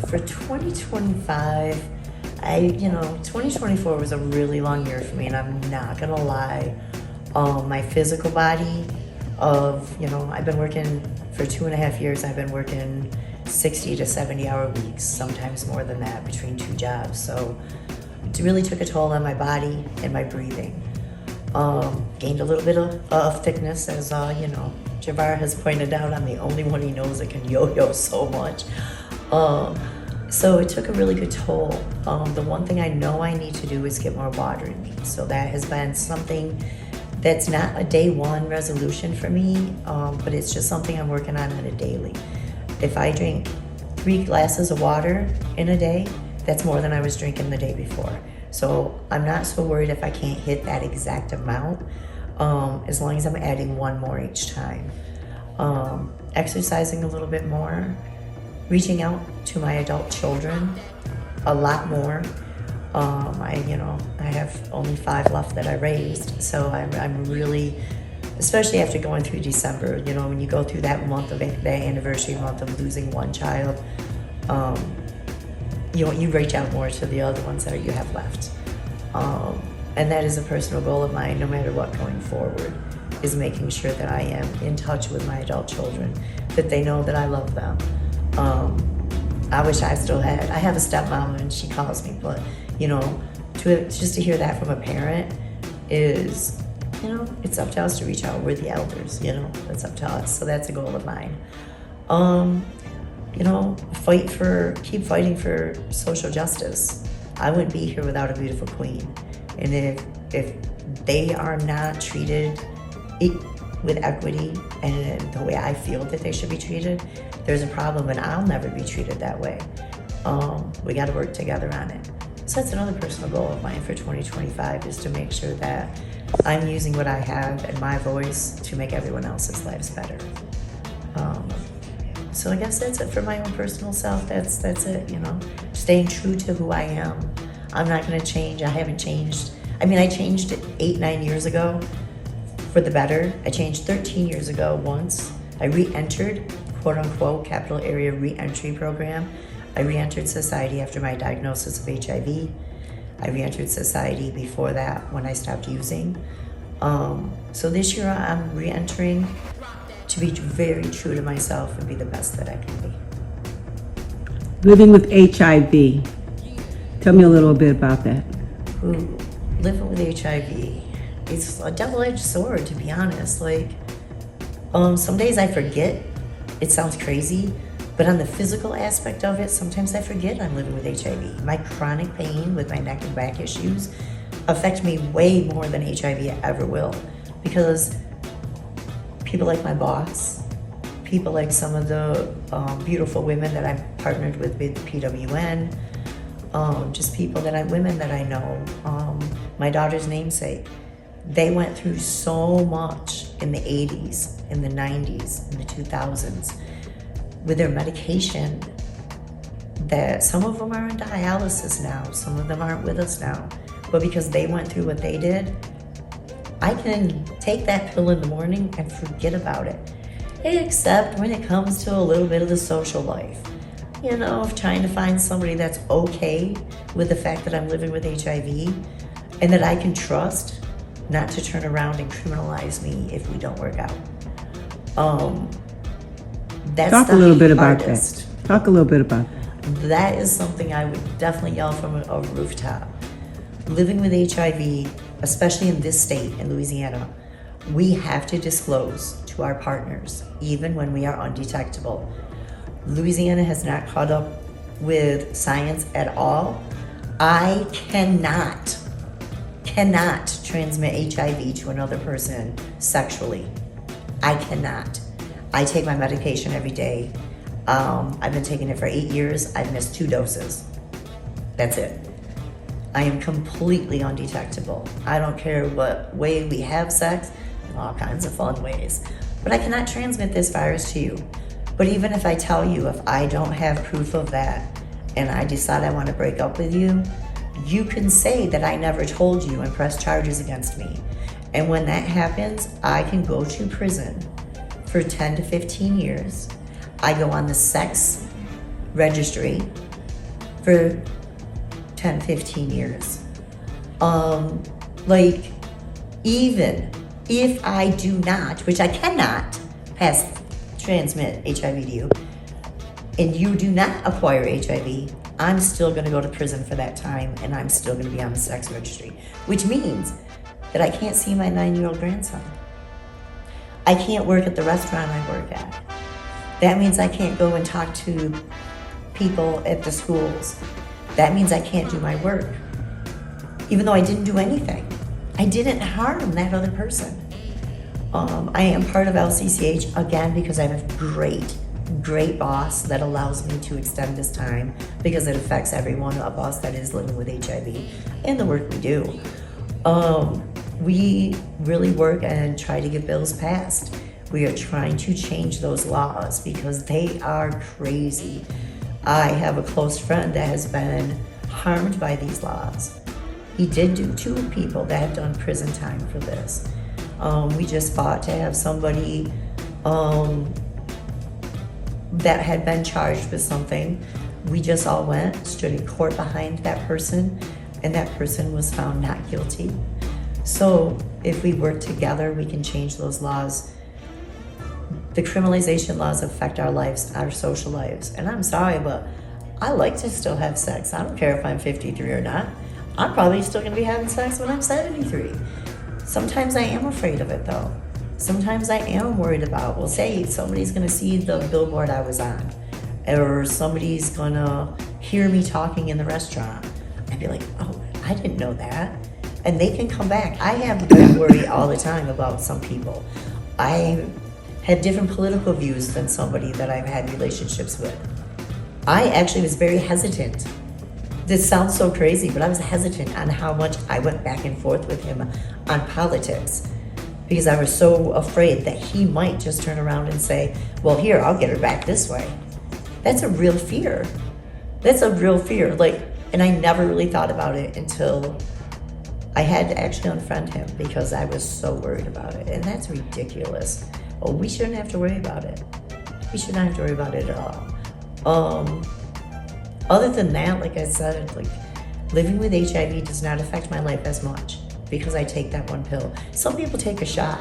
For 2025, 2024 was a really long year for me, and I'm not gonna lie. My physical body I've been working for 2.5 years. I've been working 60 to 70-hour weeks, sometimes more than that, between two jobs. So it really took a toll on my body and my breathing. Gained a little bit of thickness, as Javar has pointed out. I'm the only one he knows that can yo-yo so much. So it took a really good toll. The one thing I know I need to do is get more water in me. So that has been something that's not a day one resolution for me, but it's just something I'm working on a daily. If I drink 3 glasses of water in a day, that's more than I was drinking the day before. So I'm not so worried if I can't hit that exact amount, as long as I'm adding 1 more each time. Exercising a little bit more, reaching out to my adult children a lot more. I have only 5 left that I raised, so I'm really, especially after going through December, when you go through that month of that anniversary month of losing one child, you reach out more to the other ones that you have left. And that is a personal goal of mine, no matter what, going forward, is making sure that I am in touch with my adult children, that they know that I love them. I wish I have a stepmom and she calls me, but just to hear that from a parent is, it's up to us to reach out. We're the elders, it's up to us. So that's a goal of mine. Keep fighting for social justice. I wouldn't be here without a beautiful queen. And if they are not treated with equity and the way I feel that they should be treated, there's a problem, and I'll never be treated that way. We got to work together on it. So that's another personal goal of mine for 2025, is to make sure that I'm using what I have and my voice to make everyone else's lives better. So I guess that's it for my own personal self. That's it, staying true to who I am. I'm not going to change. I haven't changed. I changed 8-9 years ago for the better. I changed 13 years ago once. I re-entered, quote unquote, capital area re-entry program. I re-entered society after my diagnosis of HIV. I re-entered society before that when I stopped using. So this year I'm re-entering to be very true to myself and be the best that I can be. Living with HIV. Tell me a little bit about that. Living with HIV. It's a double-edged sword, to be honest. Some days I forget. It sounds crazy, but on the physical aspect of it, sometimes I forget I'm living with HIV. My chronic pain with my neck and back issues affect me way more than HIV ever will, because people like my boss, people like some of the beautiful women that I'm partnered with PWN, just women that I know, my daughter's namesake, they went through so much in the 80s, in the 90s, in the 2000s with their medication, that some of them are on dialysis now, some of them aren't with us now. But because they went through what they did, I can take that pill in the morning and forget about it. Except when it comes to a little bit of the social life. Of trying to find somebody that's okay with the fact that I'm living with HIV and that I can trust not to turn around and criminalize me if we don't work out. That's Talk a little bit about that. Talk a little bit about that. That is something I would definitely yell from a rooftop. Living with HIV, especially in this state, in Louisiana, we have to disclose to our partners, even when we are undetectable. Louisiana has not caught up with science at all. I cannot transmit HIV to another person sexually. I cannot. I take my medication every day. I've been taking it for 8 years. I've missed 2 doses. That's it. I am completely undetectable. I don't care what way we have sex, all kinds of fun ways. But I cannot transmit this virus to you. But even if I tell you, if I don't have proof of that and I decide I want to break up with you, you can say that I never told you and press charges against me. And when that happens, I can go to prison for 10 to 15 years. I go on the sex registry for 10, 15 years. Like, even if I do not, which I cannot transmit HIV to you, and you do not acquire HIV, I'm still gonna go to prison for that time, and I'm still gonna be on the sex registry, which means that I can't see my 9-year-old grandson. I can't work at the restaurant I work at. That means I can't go and talk to people at the schools. That means I can't do my work. Even though I didn't do anything. I didn't harm that other person. I am part of LCCH, again, because I have a great boss that allows me to extend this time because it affects every one of us that is living with HIV and the work we do. We really work and try to get bills passed. We are trying to change those laws because they are crazy. I have a close friend that has been harmed by these laws. He did do 2 people that have done prison time for this. We just fought to have somebody that had been charged with something. We just all went, stood in court behind that person, and that person was found not guilty. So if we work together, we can change those laws. The criminalization laws affect our lives, our social lives. And I'm sorry, but I like to still have sex. I don't care if I'm 53 or not. I'm probably still gonna be having sex when I'm 73. Sometimes I am afraid of it though. Sometimes I am worried about, well, say somebody's gonna see the billboard I was on, or somebody's gonna hear me talking in the restaurant. I'd be like, oh, I didn't know that. And they can come back. I have that worry all the time about some people. I had different political views than somebody that I've had relationships with. I actually was very hesitant. This sounds so crazy, but I was hesitant on how much I went back and forth with him on politics because I was so afraid that he might just turn around and say, well, here, I'll get her back this way. That's a real fear. That's a real fear. Like, and I never really thought about it until I had to actually unfriend him because I was so worried about it. And that's ridiculous. Well, we shouldn't have to worry about it. We should not have to worry about it at all. Other than that, like I said, like living with HIV does not affect my life as much because I take that 1 pill. Some people take a shot.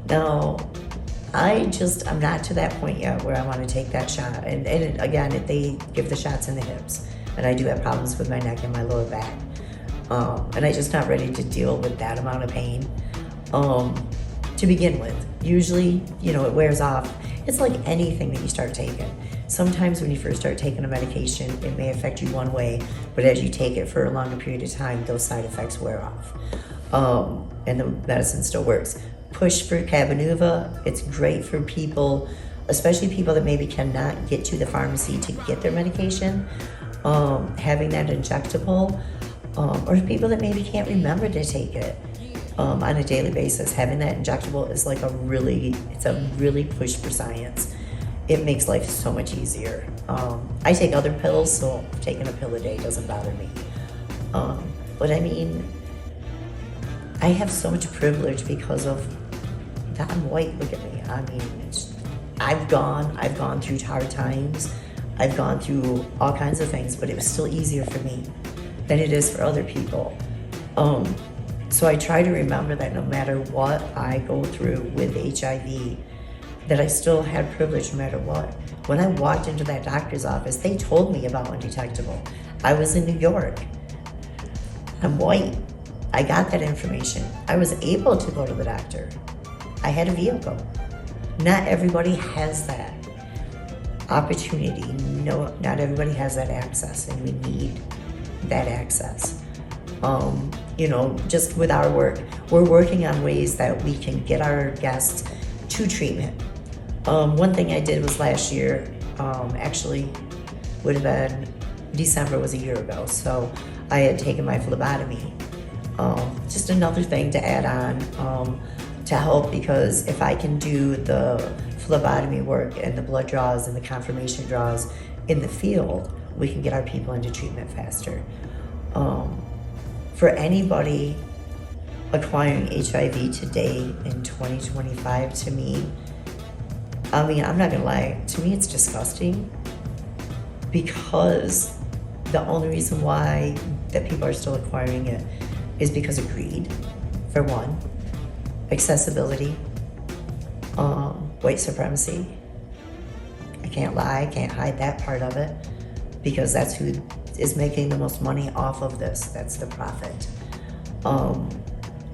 No, I'm not to that point yet where I want to take that shot. And again, they give the shots in the hips. And I do have problems with my neck and my lower back. And I'm just not ready to deal with that amount of pain to begin with. Usually, it wears off. It's like anything that you start taking. Sometimes when you first start taking a medication, it may affect you one way, but as you take it for a longer period of time, those side effects wear off. And the medicine still works. Push for Cabenuva. It's great for people, especially people that maybe cannot get to the pharmacy to get their medication. Having that injectable, or people that maybe can't remember to take it on a daily basis. Having that injectable is like a really push for science. It makes life so much easier. I take other pills, so taking a pill a day doesn't bother me. But I mean, I have so much privilege because of that I'm white. Look at me. I mean, I've gone through hard times. I've gone through all kinds of things, but it was still easier for me than it is for other people. So I try to remember that no matter what I go through with HIV, that I still had privilege no matter what. When I walked into that doctor's office, they told me about undetectable. I was in New York. I'm white. I got that information. I was able to go to the doctor. I had a vehicle. Not everybody has that opportunity. No, not everybody has that access, and we need that access. Just with our work, we're working on ways that we can get our guests to treatment. One thing I did was last year, actually would have been December, was a year ago. So I had taken my phlebotomy. Just another thing to add on to help, because if I can do the phlebotomy work and the blood draws and the confirmation draws in the field, we can get our people into treatment faster. For anybody acquiring HIV today in 2025, to me, I mean, I'm not gonna lie, to me it's disgusting, because the only reason why that people are still acquiring it is because of greed, for one, accessibility, white supremacy. I can't lie, I can't hide that part of it, because that's who is making the most money off of this. That's the profit.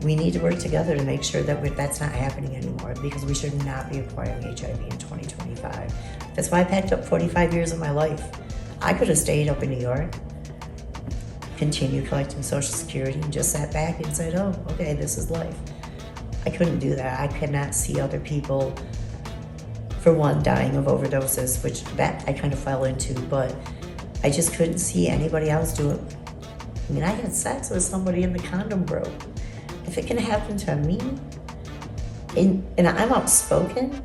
We need to work together to make sure that that's not happening anymore, because we should not be acquiring HIV in 2025. That's why I packed up 45 years of my life. I could have stayed up in New York, continued collecting Social Security, and just sat back and said, oh, okay, this is life. I couldn't do that. I could not see other people, for one, dying of overdoses, which that I kind of fell into, but I just couldn't see anybody else do it. I mean, I had sex with somebody and the condom broke. If it can happen to me, and I'm outspoken,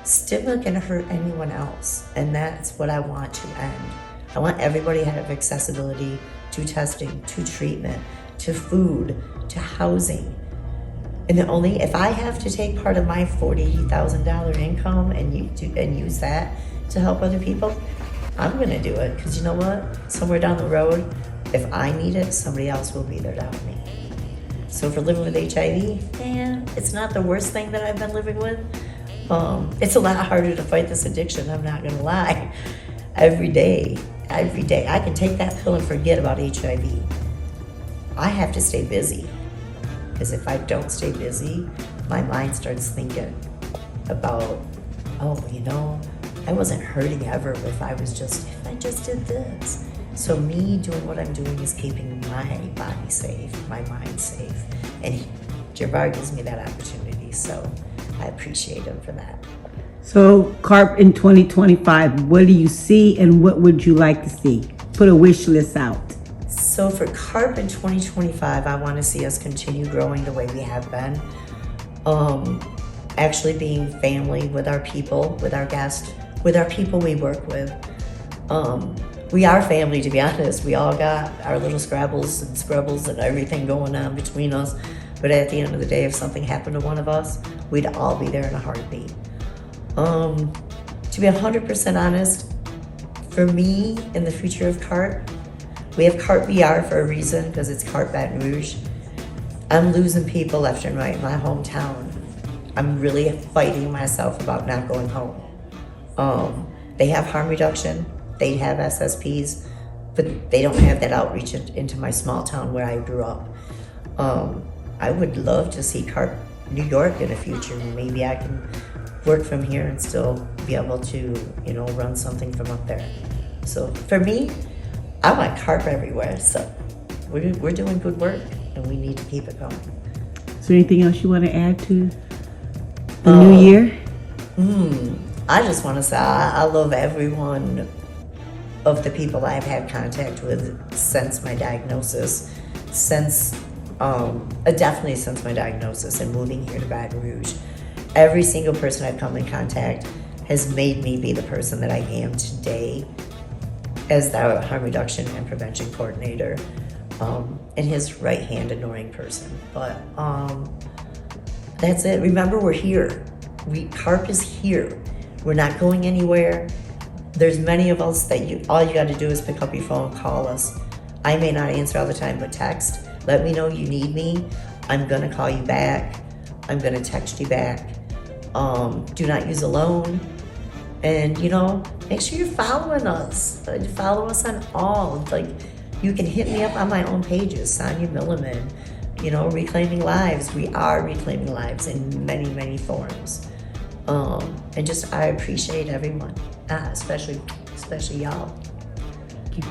stigma can hurt anyone else, and that's what I want to end. I want everybody to have accessibility to testing, to treatment, to food, to housing. And if I have to take part of my $40,000 income and use that to help other people, I'm gonna do it, because you know what? Somewhere down the road, if I need it, somebody else will be there to help me. So for living with HIV, man, it's not the worst thing that I've been living with. It's a lot harder to fight this addiction, I'm not gonna lie. Every day, I can take that pill and forget about HIV. I have to stay busy, because if I don't stay busy, my mind starts thinking about, oh, I wasn't hurting ever if I just did this. So me doing what I'm doing is keeping my body safe, my mind safe. And Jabbar gives me that opportunity, so I appreciate him for that. So, CARP in 2025, what do you see and what would you like to see? Put a wish list out. So for CARP in 2025, I want to see us continue growing the way we have been. Actually being family with our people, with our guests, with our people we work with. We are family, to be honest. We all got our little scrabbles and scrubbles and everything going on between us. But at the end of the day, if something happened to one of us, we'd all be there in a heartbeat. To be 100% honest, for me, in the future of CARP, we have CARP BR for a reason, because it's CARP Baton Rouge. I'm losing people left and right in my hometown. I'm really fighting myself about not going home. They have harm reduction, they have SSPs, but they don't have that outreach into my small town where I grew up. I would love to see CARP New York in the future. Maybe I can work from here and still be able to, run something from up there. So for me, I want CARP everywhere. So we're doing good work, and we need to keep it going. Is there anything else you want to add to the new year? I just want to say I love every one of the people I've had contact with since my diagnosis, definitely since my diagnosis and moving here to Baton Rouge. Every single person I've come in contact has made me be the person that I am today as the harm reduction and prevention coordinator, and his right-hand adoring person. But that's it. Remember, we're here. CARP is here. We're not going anywhere. There's many of us that all you got to do is pick up your phone, call us. I may not answer all the time, but text. Let me know you need me. I'm gonna call you back. I'm gonna text you back. Do not use alone. And make sure you're following us. Follow us on all. You can hit me up on my own pages, Sonya Milliman. Reclaiming lives. We are reclaiming lives in many, many forms. And I appreciate everyone, especially y'all. Thank you.